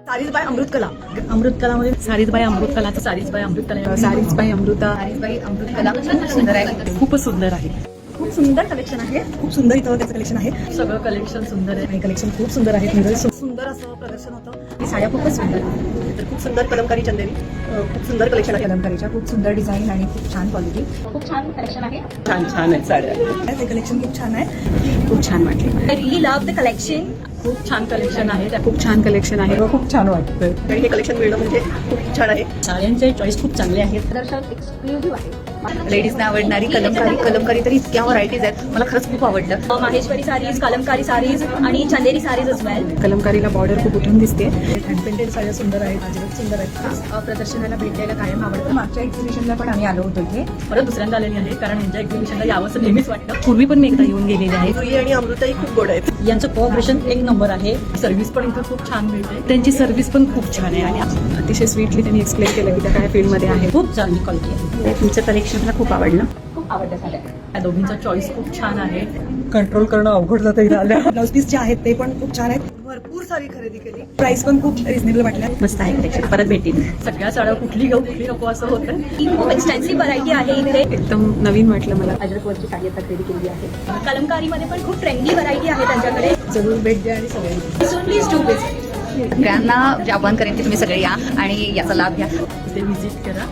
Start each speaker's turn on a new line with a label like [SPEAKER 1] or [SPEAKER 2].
[SPEAKER 1] Sarees by Amrutkala. अमृतकलामध्ये sarees by Amrutkala, sarees by Amrutkala, sarees by Amruta, sarees by Amrutkala खूप सुंदर आहे, खूपच सुंदर आहे. खूप सुंदर कलेक्शन आहे, खूप सुंदर इथं त्याचं कलेक्शन आहे. सगळं कलेक्शन सुंदर आहे आणि कलेक्शन खूप सुंदर आहे. सुंदर असं प्रदर्शन होतं. ही साड्या खूपच सुंदर आहे. तर खूप सुंदर कलमकारी चंदेरी, खूप सुंदर कलेक्शन आहे कलमकारीच्या. खूप सुंदर डिझाईन आणि खूप छान क्वालिटी, खूप छान कलेक्शन आहे. छान छान आहे साड्या. ते कलेक्शन खूप छान आहे, खूप छान वाटले. I really love the collection. खूप छान कलेक्शन आहे, खूप छान कलेक्शन आहे, खूप छान वाटतं. आणि हे कलेक्शन मिळणं म्हणजे खूप छान आहे. साड्यांचे चॉईस खूप चांगले आहेत. दर्शक एक्सक्लुझिव्ह आहे. लेडीजना आवडणारी कलमकारी तर इतक्या व्हरायटीज आहेत. मला खरंच खूप आवडतं. माहेश्वरी सारीज, कलमकारी सारीज आणि चंदेरी सारीज अस वेल. कलमकारीला बॉर्डर खूप उठून दिसते. हँड पेंटेड साड्या सुंदर आहेत, अजिबात सुंदर आहेत. प्रदर्शनाला भेट द्यायला कायम आवडतं. मागच्या एक्झिबिशनला पण आम्ही आलो होतो इथे. परत दुसऱ्यांदा आलेली आहे, कारण यांच्या एक्झिबिशनला यावं नेहमीच वाटतं. पूर्वी पण मी एकदा येऊन गेलेली आहे. जुई आणि अमृताही खूप गोड आहेत. यांचं कोऑपरेशन एक नंबर आहे. सर्व्हिस पण इथं खूप छान मिळते. त्यांची सर्व्हिस पण खूप छान आहे आणि अतिशय स्वीटली त्यांनी एक्सप्लेन केलं की त्या काय फील्डमध्ये आहे. खूप चांगली क्वालिटी आहे. तुमचं कलेक्शन मला खूप आवडलं, खूप आवडतं साड्या. या दोघींचा चॉईस खूप छान आहे. कंट्रोल करणं अवघड जातं इथं आल्या. ब्लाउज पीस जे आहेत ते पण खूप छान आहेत. भरपूर सारी खरेदी केली. प्राइस पण खूप रिझनेबल वाटल्या. मस्त आहे कलेक्शन. परत भेटीन. सगळ्या साड्या कुठली घेऊ कुठली नको असं होतं. खूप एक्सटेन्सिव्ह व्हरायटी आहे इथे. एकदम नवीन वाटलं मला. अजरकवरची साडी आता खरेदी केली आहे. कलमकारीमध्ये पण खूप ट्रेंडी व्हरायटी आहे त्यांच्याकडे. जरूर भेट द्या आणि सगळ्यांनी. So please do visit.
[SPEAKER 2] सगळ्यांना आव्हान करेन की तुम्ही सगळे या आणि याचा लाभ घ्या.
[SPEAKER 1] ते व्हिजिट करा.